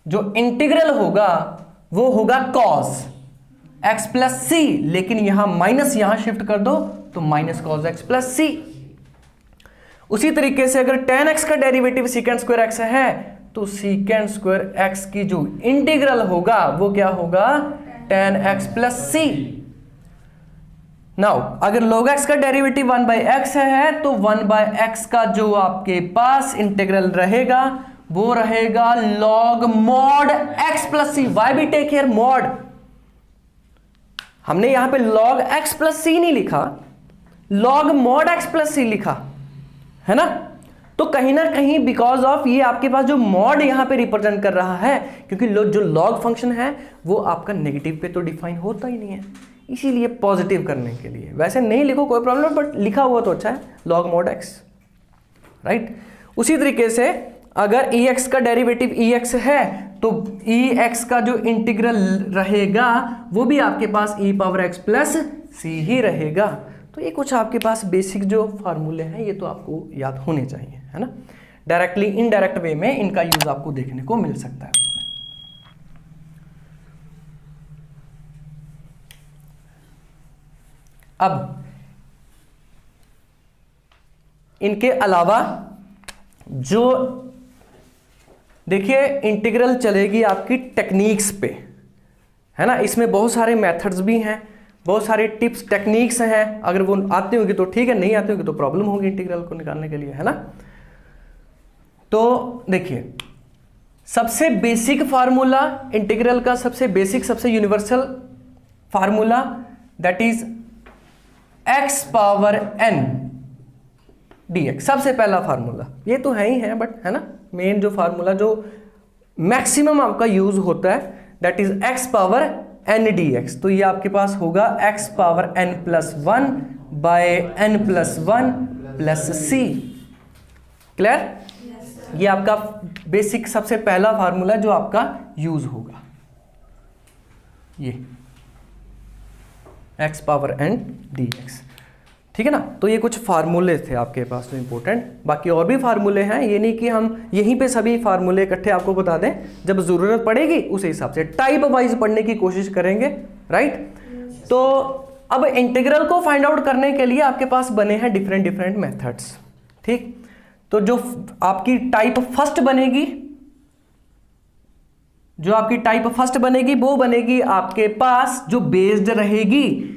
जो इंटीग्रल होगा वो होगा cos x प्लस सी, लेकिन यहां माइनस यहां शिफ्ट कर दो तो माइनस cos x प्लस सी। उसी तरीके से अगर tan x का डेरिवेटिव secant स्क्वायर x है तो secant स्क्वायर x की जो इंटीग्रल होगा वो क्या होगा? tan x प्लस सी। नाउ अगर log x का डेरिवेटिव 1/x है तो 1/x का जो आपके पास इंटीग्रल रहेगा वो रहेगा log mod x plus c. Why we take here mod, हमने यहां पे log x प्लस सी नहीं लिखा लॉग मॉड एक्स प्लस सी लिखा है ना, तो कहीं ना कहीं बिकॉज ऑफ ये आपके पास जो मॉड यहां पे रिप्रेजेंट कर रहा है, क्योंकि जो लॉग फंक्शन है वो आपका नेगेटिव पे तो डिफाइन होता ही नहीं है, इसीलिए पॉजिटिव करने के लिए। वैसे नहीं लिखो कोई प्रॉब्लम, बट लिखा हुआ तो अच्छा है, लॉग मॉड एक्स, राइट। उसी तरीके से अगर ई एक्स का डेरिवेटिव ई एक्स है तो ई एक्स का जो इंटीग्रल रहेगा वो भी आपके पास ई पावर एक्स प्लस सी ही रहेगा। तो ये कुछ आपके पास बेसिक जो फार्मूले हैं ये तो आपको याद होने चाहिए, है ना। डायरेक्टली इनडायरेक्ट वे में इनका यूज आपको देखने को मिल सकता है। अब इनके अलावा जो देखिए इंटीग्रल चलेगी आपकी टेक्निक्स पे, है ना। इसमें बहुत सारे मेथड्स भी हैं, बहुत सारे टिप्स टेक्निक्स हैं, अगर वो आती होंगी तो ठीक है, नहीं आती होंगी तो प्रॉब्लम होगी इंटीग्रल को निकालने के लिए, है ना। तो देखिए सबसे बेसिक फार्मूला इंटीग्रल का, सबसे बेसिक सबसे universal formula that is x power n dx, सबसे पहला फार्मूला ये तो है ही है, बट है ना मेन जो फार्मूला जो मैक्सिमम आपका यूज होता है that is x power n dx। तो ये आपके पास होगा x power n plus 1 by n plus 1 plus c। Clear? ये आपका बेसिक सबसे पहला फार्मूला जो आपका यूज होगा, ये x पावर n dx, ठीक है ना। तो ये कुछ फार्मूले थे आपके पास जो इंपॉर्टेंट, बाकी और भी फार्मूले हैं, ये नहीं कि हम यहीं पे सभी फार्मूले इकट्ठे आपको बता दें, जब जरूरत पड़ेगी उस हिसाब से टाइप वाइज पढ़ने की कोशिश करेंगे, राइट। तो अब इंटीग्रल को फाइंड आउट करने के लिए आपके पास बने हैं डिफरेंट डिफरेंट मेथड्स, ठीक। तो जो आपकी टाइप फर्स्ट बनेगी, जो आपकी टाइप फर्स्ट बनेगी वो बनेगी आपके पास जो बेस्ड रहेगी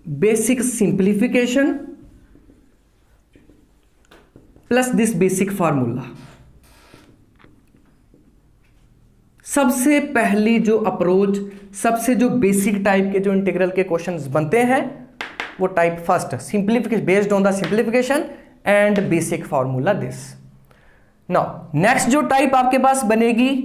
basic simplification plus this basic formula. सबसे पहली जो अप्रोच, सबसे जो बेसिक टाइप के जो इंटीग्रल के क्वेश्चंस बनते हैं वो type first, simplification based on the simplification and basic formula this. Now next जो टाइप आपके पास बनेगी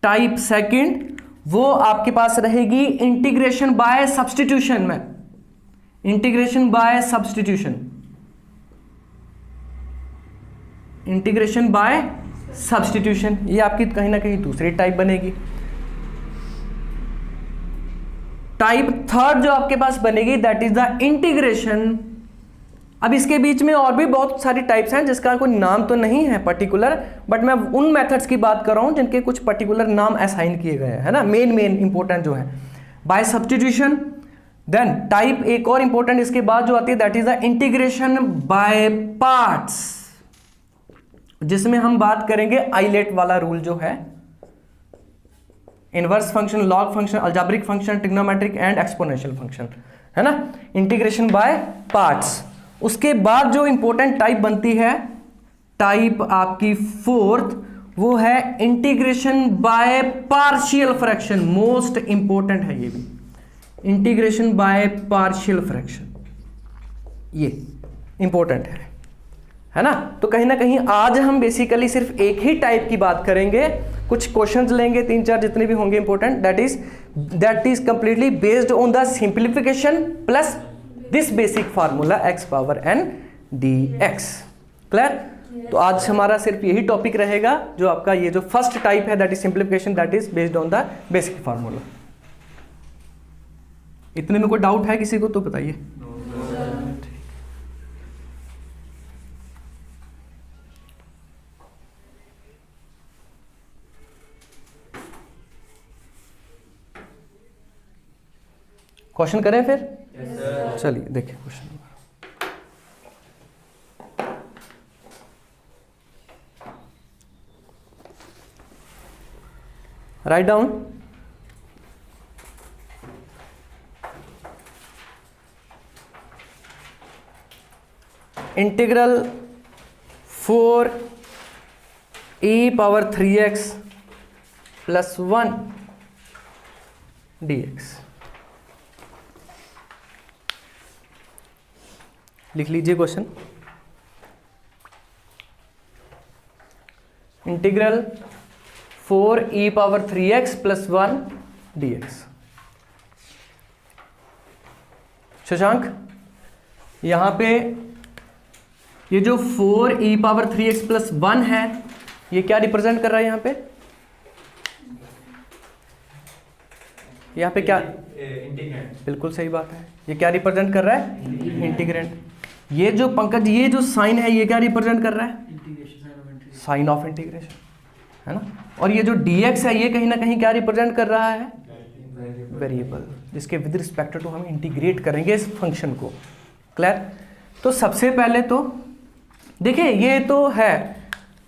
टाइप सेकंड, वो आपके पास रहेगी इंटीग्रेशन बाय सब्स्टिट्यूशन में, integration by substitution, integration by substitution, ये आपकी कहीं ना कहीं दूसरी टाइप बनेगी। टाइप थर्ड जो आपके पास बनेगी दैट इज द इंटीग्रेशन। अब इसके बीच में और भी बहुत सारी टाइप्स हैं जिसका कोई नाम तो नहीं है पर्टिकुलर, बट मैं उन मेथड्स की बात कर रहा हूं जिनके कुछ पर्टिकुलर नाम असाइन किए गए हैं, है ना, मेन इंपॉर्टेंट जो है बाय सब्स्टिट्यूशन। देन टाइप एक और इंपॉर्टेंट इसके बाद जो आती है that is the integration by parts, जिसमें हम बात करेंगे आइलेट वाला रूल जो है, inverse function, log function, algebraic function, trigonometric and exponential function, है ना, इंटीग्रेशन बाय पार्ट्स। उसके बाद जो इंपॉर्टेंट टाइप बनती है टाइप आपकी फोर्थ, वो है integration by partial fraction. Most important है ये भी, इंटीग्रेशन बाय पार्शियल फ्रैक्शन, ये इंपॉर्टेंट है ना। तो कहीं ना कहीं आज हम बेसिकली सिर्फ एक ही टाइप की बात करेंगे, कुछ क्वेश्चंस लेंगे 3-4 जितने भी होंगे important, that is completely based on the simplification plus this basic formula x power n dx। Clear? तो आज हमारा सिर्फ यही टॉपिक रहेगा, जो आपका ये जो फर्स्ट टाइप है that is simplification, that is based on the basic formula. इतने में कोई डाउट है किसी को तो बताइए। क्वेश्चन करें फिर? चलिए देखिए question. Write down. Integral 4 e power 3x plus 1 dx। लिख लीजिए question. Integral 4e⁻³ + 1 dx। Shashank, यहां पे ये जो 4e⁻³ + 1 है, ये क्या रिप्रेजेंट कर रहा है? यहाँ पे क्या? इंटीग्रेंट। बिल्कुल सही बात है। ये क्या रिप्रेजेंट कर रहा है? इंटीग्रेंट। ये जो पंकज, ये जो साइन है, ये क्या रिप्रेजेंट कर रहा है? साइन ऑफ इंटीग्रेशन, है ना। और ये जो dx है, ये कहीं ना कहीं क्या रिप्रेजेंट कर रहा है? वेरिएबल, जिसके विद रिस्पेक्ट टू हम इंटीग्रेट करेंगे इस फंक्शन को। क्लियर? तो सबसे पहले तो देखिए, ये तो है,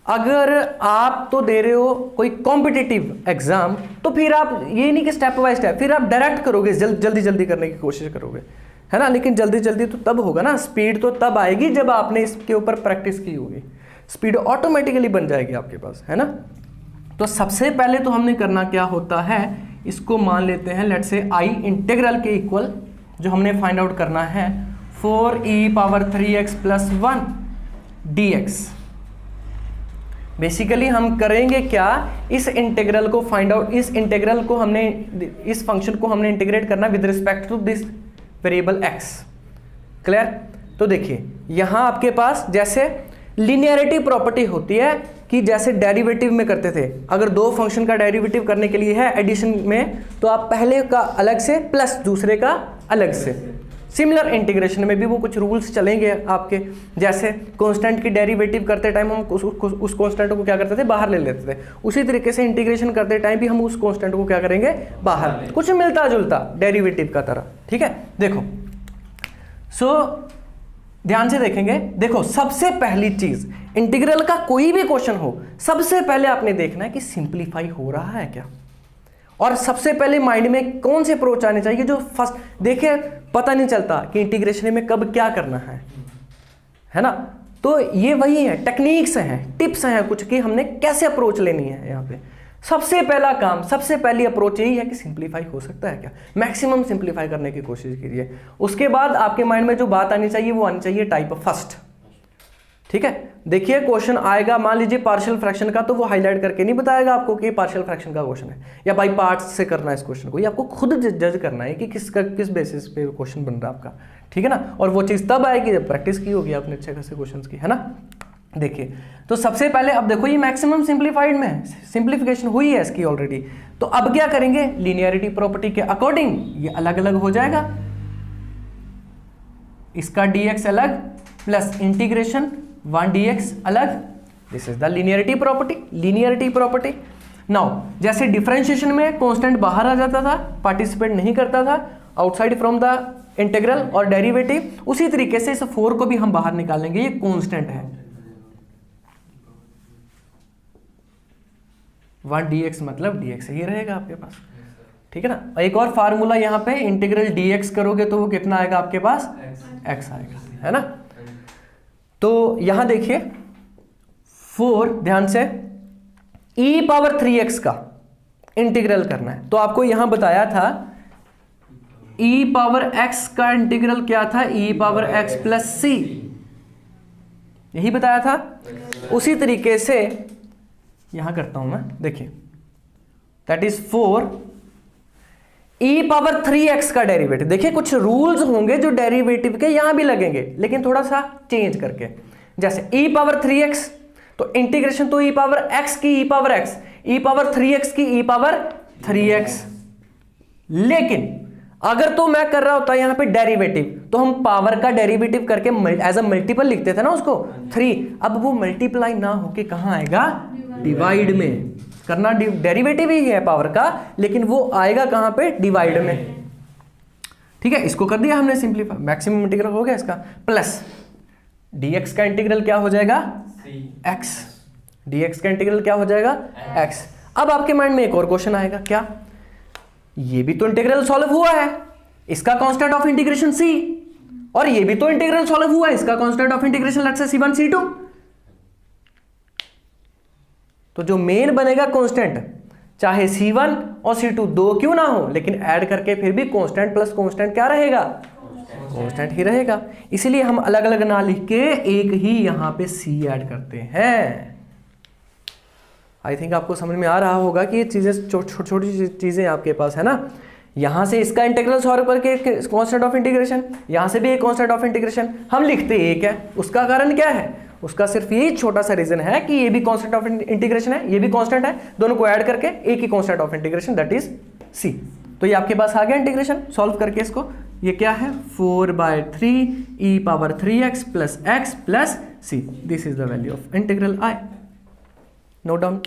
अगर आप तो दे रहे हो कोई कॉम्पिटिटिव एग्जाम, तो फिर आप ये नहीं कि स्टेप बाय स्टेप, फिर आप डायरेक्ट करोगे, जल्दी जल्दी करने की कोशिश करोगे, है ना। लेकिन जल्दी जल्दी तो तब होगा ना, स्पीड तो तब आएगी जब आपने इसके ऊपर प्रैक्टिस की होगी। स्पीड ऑटोमेटिकली बन जाएगी आपके पास, है ना। तो सबसे पहले तो हमने करना क्या होता है, इसको मान लेते हैं लेट्स से आई इंटीग्रल के इक्वल, जो हमने फाइंड आउट करना है 4e⁻³ + 1 dx। बेसिकली हम करेंगे क्या, इस इंटीग्रल को फाइंड आउट, इस इंटीग्रल को हमने, इस फंक्शन को हमने इंटीग्रेट करना with respect to this variable x। Clear? तो देखिए, यहां आपके पास जैसे लीनियरिटी प्रॉपर्टी होती है कि जैसे डेरिवेटिव में करते थे, अगर दो फंक्शन का डेरिवेटिव करने के लिए है एडिशन में, तो आप पहले का अलग से प्लस दूसरे का अलग से। सिमिलर इंटीग्रेशन में भी वो कुछ रूल्स चलेंगे आपके, जैसे कांस्टेंट की डेरिवेटिव करते टाइम हम उस कांस्टेंट को क्या करते थे, बाहर ले लेते थे। उसी तरीके से इंटीग्रेशन करते टाइम भी हम उस कांस्टेंट को क्या करेंगे, बाहर, कुछ मिलता जुलता डेरिवेटिव का तरह। ठीक है, देखो ध्यान से देखेंगे। देखो, सबसे पहली चीज, इंटीग्रल का कोई भी क्वेश्चन हो, सबसे पहले आपने देखना है कि सिंप्लीफाई हो रहा है क्या। और सबसे पहले माइंड में कौन से अप्रोच आने चाहिए, जो फर्स्ट देखिए, पता नहीं चलता कि इंटीग्रेशन में कब क्या करना है ना। तो ये वही है, टेक्निक्स हैं, टिप्स हैं कुछ कि हमने कैसे अप्रोच लेनी है। यहाँ पे सबसे पहला काम, सबसे पहली अप्रोच यही है कि सिंप्लीफाई हो सकता है क्या, मैक्सिमम सिंप्लीफाई करने की कोशिश कीजिए। उसके बाद आपके माइंड में जो बात आनी चाहिए वो आनी चाहिए टाइप फर्स्ट। ठीक है, देखिए क्वेश्चन आएगा, मान लीजिए पार्शियल फ्रैक्शन का, तो वो हाईलाइट करके नहीं बताएगा आपको कि पार्शियल फ्रैक्शन का क्वेश्चन है, या बाई पार्ट्स से करना है इस क्वेश्चन को। ये आपको खुद जज करना है कि किस बेसिस पे क्वेश्चन बन रहा है आपका। ठीक है ना, और वो चीज़ तब आएगी जब प्रैक्टिस की होगी आपने अच्छे खासे क्वेश्चन की, है ना। देखिए, तो सबसे पहले अब देखो, ये मैक्सिमम सिंप्लीफाइड में है, सिंप्लीफिकेशन हुई है इसकी ऑलरेडी। तो अब क्या करेंगे, लीनियरिटी प्रॉपर्टी के अकॉर्डिंग ये अलग अलग हो जाएगा, इसका dx अलग प्लस इंटीग्रेशन 1 dx अलग। This is the linearity property. Now जैसे डिफरेंशिएशन में कांस्टेंट बाहर आ जाता था, पार्टिसिपेट नहीं करता था आउटसाइड फ्रॉम द इंटीग्रल और डेरिवेटिव, उसी तरीके से इस 4 को भी हम बाहर निकालेंगे, ये कांस्टेंट है। 1 dx मतलब dx ही रहेगा आपके पास। ठीक है ना। एक और फार्मूला यहाँ पे, इंटीग्रल dx करोगे तो वो कितना आएगा आपके पास, x आएगा, है ना। तो यहां देखिए 4, ध्यान से, e⁻³ का इंटीग्रल करना है। तो आपको यहां बताया था e⁻x का इंटीग्रल क्या था, e⁻x + c, यही बताया था। उसी तरीके से यहां करता हूं मैं, देखिए दैट इज 4 e⁻3x का डेरिवेटिव। देखिए कुछ रूल्स होंगे जो डेरिवेटिव के यहां भी लगेंगे, लेकिन थोड़ा सा चेंज करके। जैसे e⁻3x, तो इंटीग्रेशन तो e⁻x की e⁻x, e⁻3x की e⁻3x। लेकिन अगर तो मैं कर रहा होता यहां पे डेरिवेटिव, तो हम पावर का डेरिवेटिव करके एज अ मल्टीपल लिखते थे ना उसको, 3। अब वो मल्टीप्लाई ना होके कहां आएगा, डिवाइड में। करना डेरिवेटिव ही है पावर का, लेकिन वो आएगा कहां पे, डिवाइड में। ठीक है, इसको कर दिया हमने सिंप्लीफाई, मैक्सिमम इंटीग्रल हो गया इसका, प्लस dx का इंटीग्रल क्या हो जाएगा, x। dx का इंटीग्रल क्या हो जाएगा, x। अब आपके माइंड में एक और क्वेश्चन आएगा, क्या ये भी तो इंटीग्रल सॉल्व हुआ है, इसका कांस्टेंट ऑफ इंटीग्रेशन c, और ये भी तो इंटीग्रल सॉल्व हुआ है, इसका constant of integration let's say c1 c2। तो जो मेन बनेगा कांस्टेंट, चाहे c1 और c2 दो क्यों ना हो, लेकिन ऐड करके फिर भी कांस्टेंट प्लस कांस्टेंट क्या रहेगा, कांस्टेंट ही रहेगा। इसीलिए हम अलग अलग ना लिख के एक ही यहाँ पे c ऐड करते हैं। आई थिंक आपको समझ में आ रहा होगा कि ये चीज़ें छोटी छोटी चीज़ें आपके पास है ना। यहाँ से इसका इंटीग्रल सॉल्व करके कांस्टेंट ऑफ इंटीग्रेशन, यहाँ से भी एक कांस्टेंट ऑफ इंटीग्रेशन, हम लिखते एक है। उसका कारण क्या है? उसका सिर्फ ये छोटा सा रीजन है कि ये भी कांस्टेंट ऑफ इंटीग्रेशन है, ये भी कांस्टेंट है, दोनों को ऐड करके एक ही constant of integration that is c। तो ये आपके पास आ गया इंटीग्रेशन सॉल्व करके इसको। ये क्या है? 4/3 e⁻3x plus x plus c। This is the value of integral i। Note down.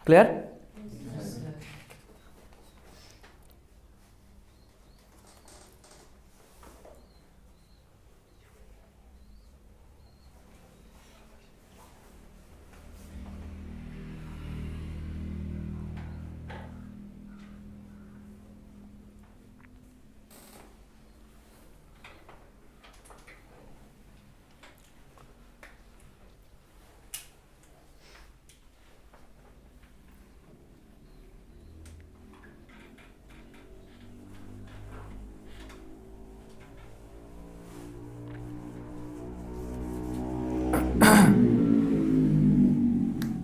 Clear?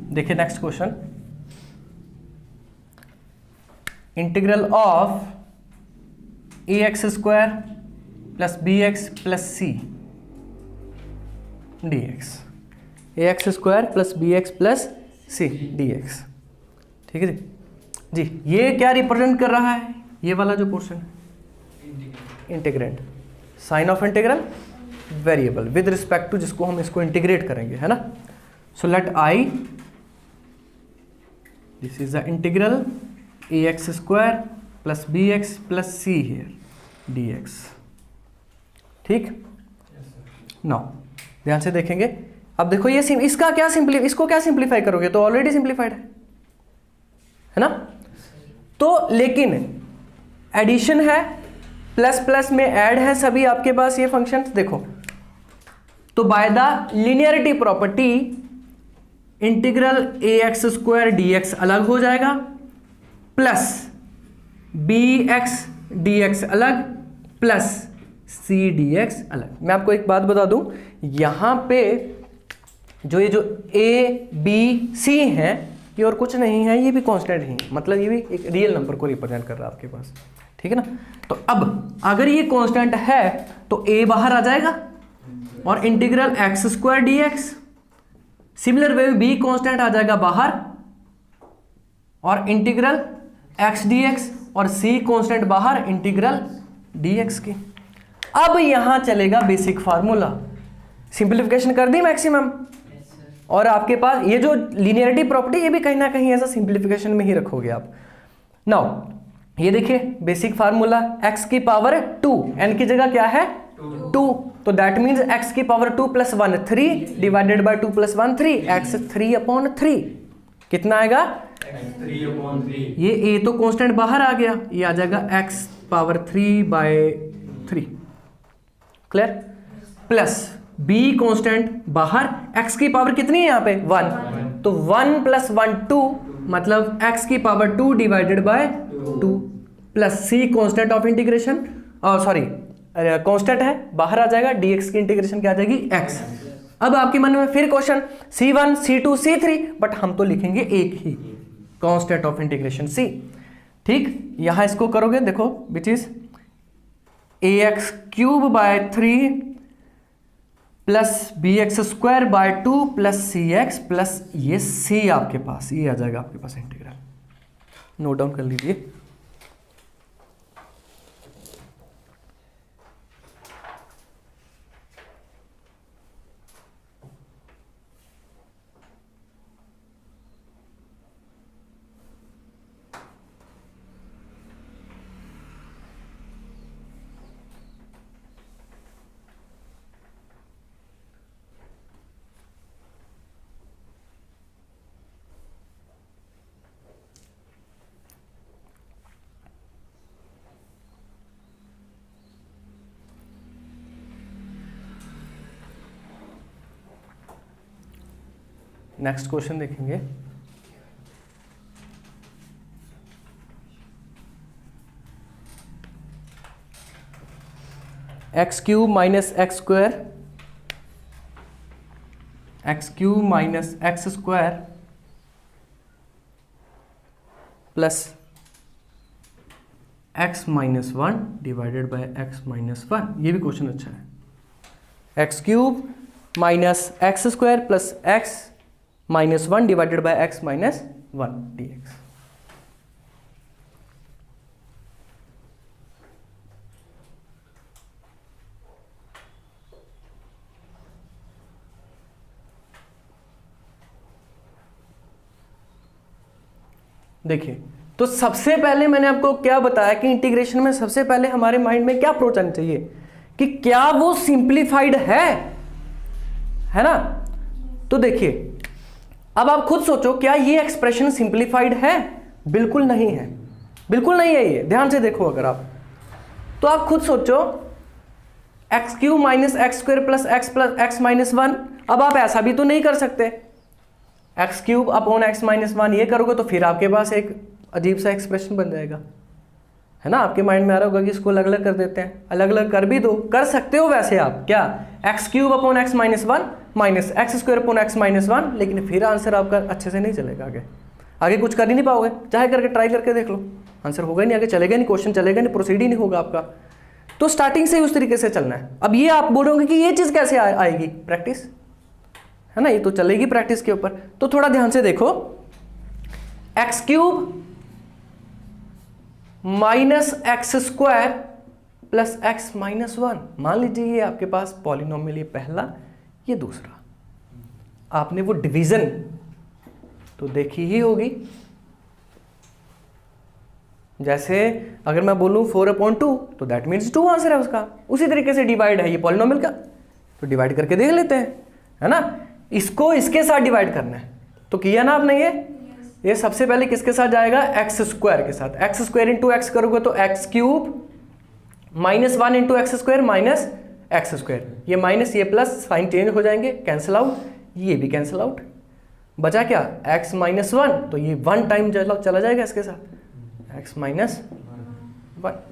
देखिए next question, integral of ax² plus bx plus c dx। ax² plus bx plus c dx। ठीक है जी। ये क्या represent कर रहा है? ये वाला जो पोर्शन है integrand, sign of integral variable with respect to जिसको हम इसको इंटीग्रेट करेंगे, है ना। So let i, this is the integral ax² plus bx plus c here dx। ठीक, नाउ ध्यान से देखेंगे। अब देखो ये इसका क्या इसको क्या सिंप्लीफाई करोगे? तो ऑलरेडी सिंप्लीफाइड है ना। तो लेकिन एडिशन है, प्लस प्लस में ऐड है सभी आपके पास ये फंक्शंस। देखो तो by the linearity property integral ax² dx अलग हो जाएगा, प्लस bx dx अलग, प्लस c dx अलग। मैं आपको एक बात बता दूं, यहां पे जो a b c है ये और कुछ नहीं है, ये भी कांस्टेंट ही, मतलब ये भी एक रियल नंबर को रिप्रेजेंट कर रहा है आपके पास। ठीक है ना। तो अब अगर ये कांस्टेंट है तो a बाहर आ जाएगा और integral x² dx, similar way b constant आ जाएगा बाहर और इंटीग्रल x dx, और c कांस्टेंट बाहर इंटीग्रल dx की। अब यहां चलेगा बेसिक फार्मूला, सिंप्लीफिकेशन कर दी मैक्सिमम, और आपके पास ये जो लीनियरिटी प्रॉपर्टी ये भी कहीं ना कहीं ऐसा सिंप्लीफिकेशन में ही रखोगे आप। नाउ ये देखिए बेसिक फार्मूला, x की पावर 2, n की जगह क्या है 2, तो दैट मीन्स x की power 2 plus 1 3 divided by 2 plus 1 3, x 3/3 कितना आएगा? x3/3। ये a तो कांस्टेंट बाहर आ गया, ये आ जाएगा x power 3/3। Clear? Plus b constant बाहर, x की पावर कितनी है यहाँ पे 1, तो 1 प्लस 1 2, मतलब x की power 2 divided by 2, plus c constant of integration, sorry constant है बाहर आ जाएगा, dx की इंटीग्रेशन क्या आ जाएगी x। अब आपके मन में फिर question c1 c2 c3, but हम तो लिखेंगे एक ही कांस्टेंट ऑफ इंटीग्रेशन c। ठीक, यहां इसको करोगे देखो which is ax³ 3 plus bx² 2 plus cx plus ये c आपके पास, ये आ जाएगा आपके पास इंटीग्रल। नोट डाउन कर लीजिए। नेक्स्ट क्वेश्चन देखेंगे। X cube minus x square, x cube minus x square plus x minus one divided by x minus one. ये भी क्वेश्चन अच्छा है। X cube minus x square plus x minus one divided by x minus one D x. देखिए, तो सबसे पहले मैंने आपको क्या बताया कि इंटीग्रेशन में सबसे पहले हमारे माइंड में क्या अप्रोच आनी चाहिए कि क्या वो सिंप्लीफाइड है ना। तो देखिए, अब आप खुद सोचो, क्या ये एक्सप्रेशन सिंप्लीफाइड है? बिल्कुल नहीं है, बिल्कुल नहीं है। ये ध्यान से देखो, अगर आप तो आप खुद सोचो, x cube minus x square plus x minus one. अब आप ऐसा भी तो नहीं कर सकते, x cube upon x minus one ये करोगे तो फिर आपके पास एक अजीब सा एक्सप्रेशन बन जाएगा, है ना। आपके माइंड में आ रहा होगा कि इसको अलग अलग कर देते हैं। अलग अलग कर भी दो, कर सकते हो वैसे आप, क्या x cube upon x minus one minus x square upon x minus one, लेकिन फिर आंसर आपका अच्छे से नहीं चलेगा। आगे कुछ कर ही नहीं पाओगे, चाहे करके ट्राई करके देख लो, आंसर होगा ही नहीं, आगे चलेगा नहीं, क्वेश्चन चलेगा नहीं, प्रोसीड ही नहीं होगा आपका। तो स्टार्टिंग से उस तरीके से चलना है। अब ये आप बोलोगे कि ये चीज़ कैसे आएगी? प्रैक्टिस, है ना, ये तो चलेगी प्रैक्टिस के ऊपर। तो थोड़ा ध्यान से देखो, x cube minus x square plus x minus one. मान लीजिए ये आपके पास पॉलिनोमियल, ये पहला, ये दूसरा। आपने वो डिवीजन तो देखी ही होगी। जैसे अगर मैं बोलूं 4/2 तो दैट मीन्स 2 आंसर है उसका। उसी तरीके से डिवाइड है ये पॉलिनोमियल का, तो डिवाइड करके देख लेते हैं, है ना। इसको इसके साथ डिवाइड करना है, तो किया ना आपने ये सबसे पहले किसके साथ जाएगा? एक्स स्क्वायर के साथ। एक्स स्क्वायर इंटू एक्स करोगे तो x cube minus one into x square minus x square. ये माइनस ये प्लस साइन चेंज हो जाएंगे, कैंसिल आउट, ये भी कैंसिल आउट। बचा क्या? एक्स माइनस वन, तो ये वन टाइम चला जाएगा इसके साथ, एक्स माइनस वन।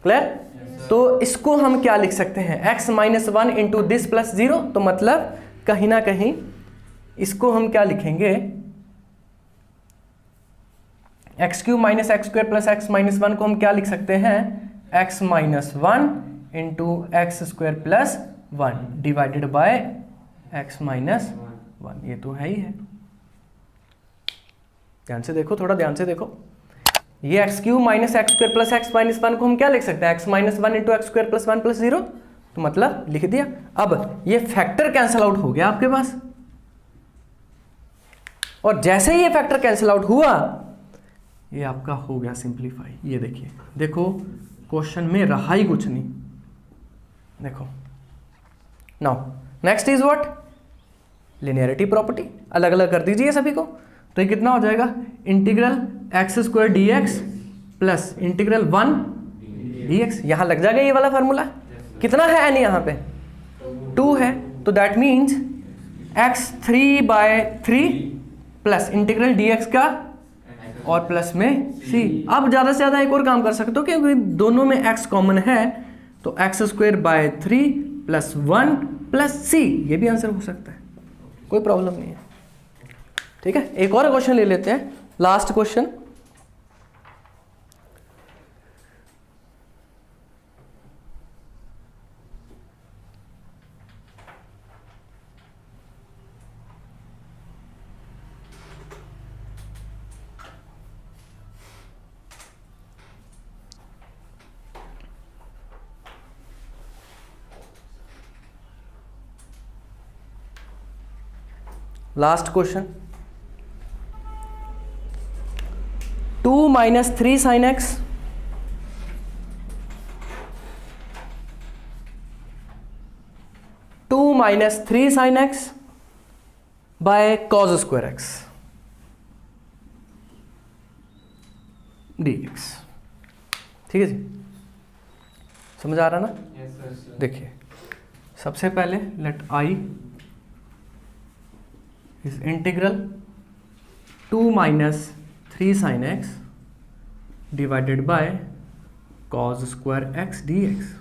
क्लियर? तो इसको हम क्या लिख सकते हैं? X minus one into this plus zero. तो मतलब कहीं ना कहीं इसको हम क्या लिखेंगे? X cube minus x square plus x minus one को हम क्या लिख सकते हैं? X minus one into x square plus one divided by x minus one. ये तो है ही है। ध्यान से देखो, थोड़ा ध्यान से देखो, ये x cube minus x square plus x minus one को हम क्या लिख सकते हैं? X minus one into x square plus one plus zero. तो मतलब लिख दिया। अब ये फैक्टर कैंसिल आउट हो गया आपके पास, और जैसे ही ये फैक्टर कैंसिल आउट हुआ, ये आपका हो गया सिंप्लीफाई। ये देखिए, देखो क्वेश्चन में रहा ही कुछ नहीं। देखो now next is what? Linearity property. अलग अलग कर दीजिए सभी को, तो ये कितना हो जाएगा? Integral x square D x plus integral one D x. यहां लग जाएगा ये वाला फार्मूला। कितना है एन? यहाँ पे 2 है, तो that means x 3/3 plus integral D x का और प्लस में सी। अब ज़्यादा से ज़्यादा एक और काम कर सकते हो, क्योंकि दोनों में x कॉमन है, तो x square by 3 plus 1 plus c. ये भी आंसर हो सकता है, कोई प्रॉब्लम नहीं है। ठीक है, एक और क्वेश्चन ले लेते हैं, last question. Last question, 2 minus 3 sine x minus 3 sine x by cos square x d x. ठीक है जी, समझ आ रहा ना? Yes, sir. देखिए, सबसे पहले let I is integral 2 minus 3 sine x divided by cos square x d x.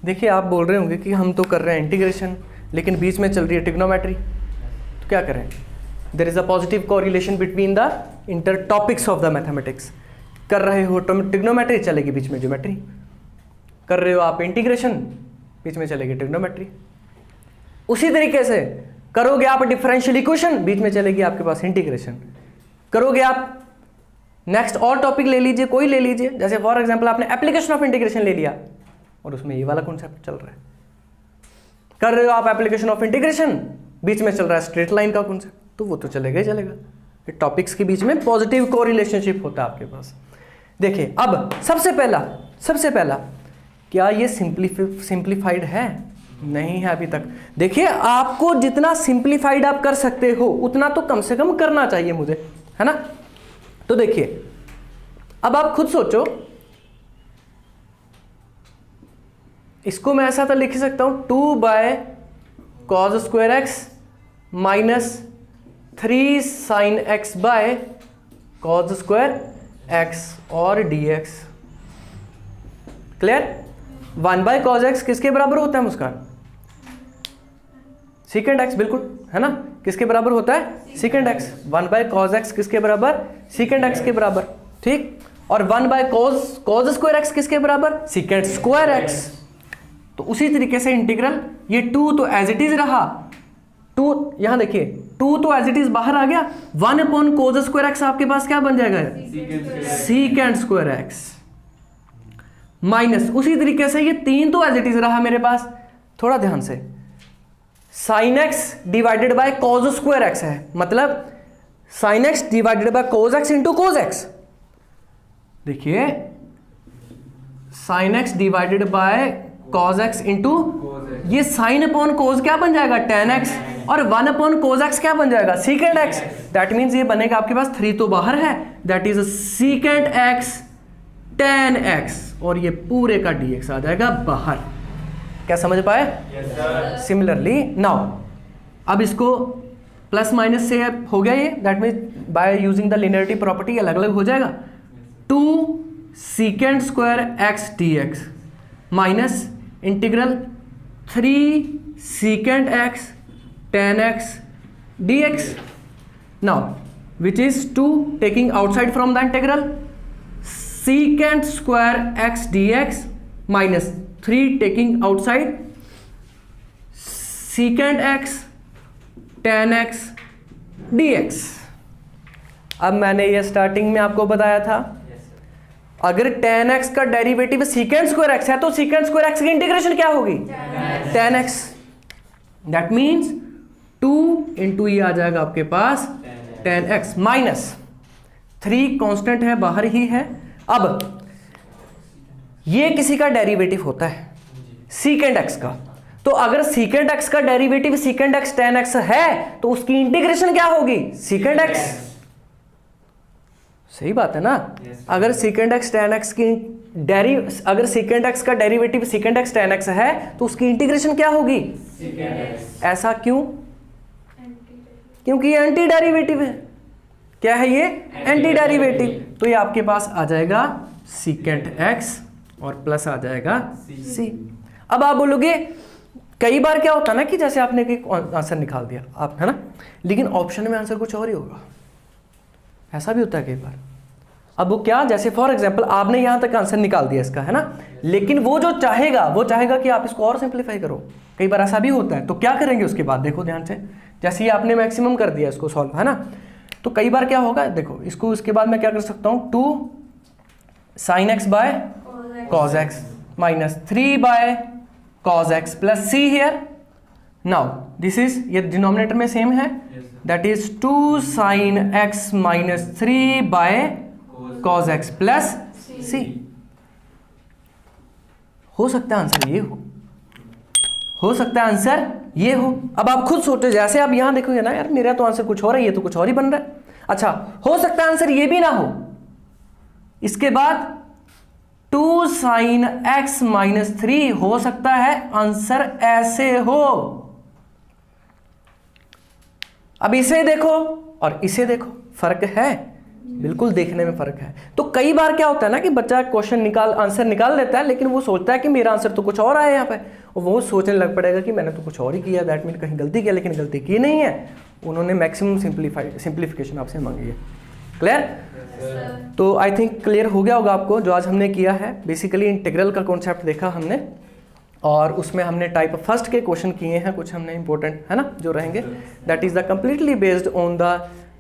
देखिए आप बोल रहे होंगे कि हम तो कर रहे हैं इंटीग्रेशन लेकिन बीच में चल रही है ट्रिग्नोमेट्री, तो क्या करें? There is a positive correlation between the inter topics of the mathematics. कर रहे हो तो ट्रिग्नोमेट्री, चलेगी बीच में ज्योमेट्री। कर रहे हो आप इंटीग्रेशन, बीच में चलेगी ट्रिग्नोमेट्री। उसी तरीके से करोगे आप डिफरेंशियल इक्वेशन, बीच में चलेगी आपके पास इंटीग्रेशन। करोगे आप नेक्स्ट और टॉपिक ले लीजिए, कोई ले लीजिए, जैसे फॉर एग्जांपल आपने एप्लीकेशन ऑफ इंटीग्रेशन ले लिया और उसमें ये वाला कॉन्सेप्ट चल रहा है। कर रहे हो आप एप्लीकेशन ऑफ इंटीग्रेशन, बीच में चल रहा है स्ट्रेट लाइन का कॉन्सेप्ट, तो वो तो चलेगा ही चलेगा। टॉपिक्स के बीच में पॉजिटिव को रिलेशनशिप होता है आपके पास। देखिए अब सबसे पहला क्या ये सिंप्लीफाइड है? नहीं है अभी तक। देखिए आपको जितना सिंप्लीफाइड आप कर सकते हो उतना तो कम से कम करना चाहिए मुझे, है ना? तो देखिए अब आप खुद सोचो, इसको मैं ऐसा तो लिख सकता हूं 2 by cos square x minus 3 sine x by cos square x और d x. Clear? 1 by cos x किसके बराबर होता है मुस्कान? सीकेंड एक्स, बिल्कुल, है ना? किसके बराबर होता है? Secant x. 1 by cos x किसके बराबर? सीकेंड एक्स के बराबर, ठीक। और 1 बाय कॉज स्क्वायर एक्स किसके बराबर? Secant square x. तो उसी तरीके से इंटीग्रल, ये 2 तो एज इट इज रहा, 2 यहां देखिए 2 तो एज इट इज बाहर आ गया, 1 अपॉन कोज स्क्वायर एक्स आपके पास क्या बन जाएगा? सीकेंड स्क्वायर एक्स माइनस, उसी तरीके से ये 3 तो एज इट इज रहा मेरे पास, थोड़ा ध्यान से, sine x divided by cos square x है, मतलब sine x divided by cos x into cos x. देखिए sine x divided by cos x into ये साइन अपॉन कोज क्या बन जाएगा? टेन एक्स, और 1 अपॉन कोज एक्स क्या बन जाएगा? सीकेंड एक्स। दैट मीन्स ये बनेगा आपके पास 3 तो बाहर है, that is सीकेंड x ten x, और ये पूरे का dx आ जाएगा बाहर। क्या समझ पाए? सिमिलरली नाउ अब इसको प्लस माइनस से हो गया ये, that means by using the linearity property अलग अलग हो जाएगा। 2 secant square x d x minus integral 3 सीकेंड x ten x d x. Now which is 2 taking outside from the integral secant square x dx minus 3 taking outside secant x tan x dx। अब मैंने ये starting में आपको बताया था, अगर tan x का derivative secant square x है तो secant square x की इंटीग्रेशन क्या होगी? tan x। That means 2 into ये आ जाएगा आपके पास tan x माइनस 3 कांस्टेंट है, बाहर ही है। अब ये किसी का डेरिवेटिव होता है सीकेंड एक्स का, तो अगर सीकेंड एक्स का डेरिवेटिव सीकेंड एक्स टेन एक्स है तो उसकी इंटीग्रेशन क्या होगी? सीकेंड एक्स। सही बात है ना? अगर सीकेंड एक्स टेन एक्स की अगर सीकेंड एक्स का डेरिवेटिव सीकेंड एक्स टेन एक्स है तो उसकी इंटीग्रेशन क्या होगी? ऐसा क्यों? क्योंकि ये एंटी डेरिवेटिव है। क्या है ये? Anti derivative. तो ये आपके पास आ जाएगा सीकेंट एक्स और प्लस आ जाएगा सी। अब आप बोलोगे कई बार क्या होता है ना कि जैसे आपने एक आंसर निकाल दिया आप, है ना, लेकिन ऑप्शन में आंसर कुछ और ही होगा, ऐसा भी होता है कई बार। अब वो क्या, जैसे फॉर एग्जांपल आपने यहां तक आंसर निकाल दिया इसका, है ना, लेकिन वो जो चाहेगा वो चाहेगा कि आप इसको और सिंप्लीफाई करो। कई बार ऐसा भी होता है। तो क्या करेंगे उसके बाद? देखो ध्यान से, जैसे ये आपने मैक्सिमम कर दिया इसको सॉल्व, है ना, तो कई बार क्या होगा, देखो इसको, इसके बाद मैं क्या कर सकता हूं, 2 sine x by cos x minus 3 by cos x plus c here. Now this is, ये डिनोमिनेटर में सेम है, that is 2 sine x minus 3 by cos x plus c. हो सकता है आंसर ये हो सकता है आंसर ये हो। अब आप खुद सोचो, जैसे आप यहां देखोगे ना, यार मेरा तो आंसर कुछ हो रहा है, ये तो कुछ और ही बन रहा है। अच्छा, हो सकता है आंसर ये भी ना हो। इसके बाद 2 साइन एक्स माइनस 3, हो सकता है आंसर ऐसे हो। अब इसे देखो और इसे देखो, फर्क है, बिल्कुल देखने में फर्क है। तो कई बार क्या होता है ना कि बच्चा क्वेश्चन आंसर निकाल लेता है, लेकिन वो सोचता है कि मेरा आंसर तो कुछ और आया यहाँ पे, और वो सोचने लग पड़ेगा कि मैंने तो कुछ और ही किया, दैट मीन कहीं गलती किया, लेकिन गलती की नहीं है, उन्होंने मैक्सिमम सिंप्लीफिकेशन आपसे मांगी है। क्लियर? तो आई थिंक क्लियर हो गया होगा आपको जो आज हमने किया है। बेसिकली इंटीग्रल का कॉन्सेप्ट देखा हमने, और उसमें हमने टाइप फर्स्ट के क्वेश्चन किए हैं, कुछ हमने इंपॉर्टेंट है ना जो रहेंगे, that is the completely based on the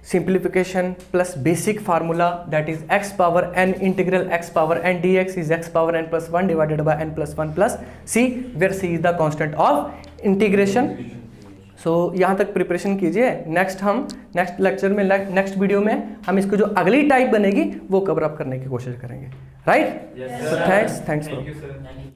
simplification plus basic formula, that is x power n integral x power n dx is x power n plus 1 divided by n plus 1 plus c, where c is the constant of integration. So यहाँ तक preparation कीजिए। हम next lecture में, next video में हम इसको जो अगली टाइप बनेगी वो कवर अप करने की कोशिश करेंगे। राइट? So thanks for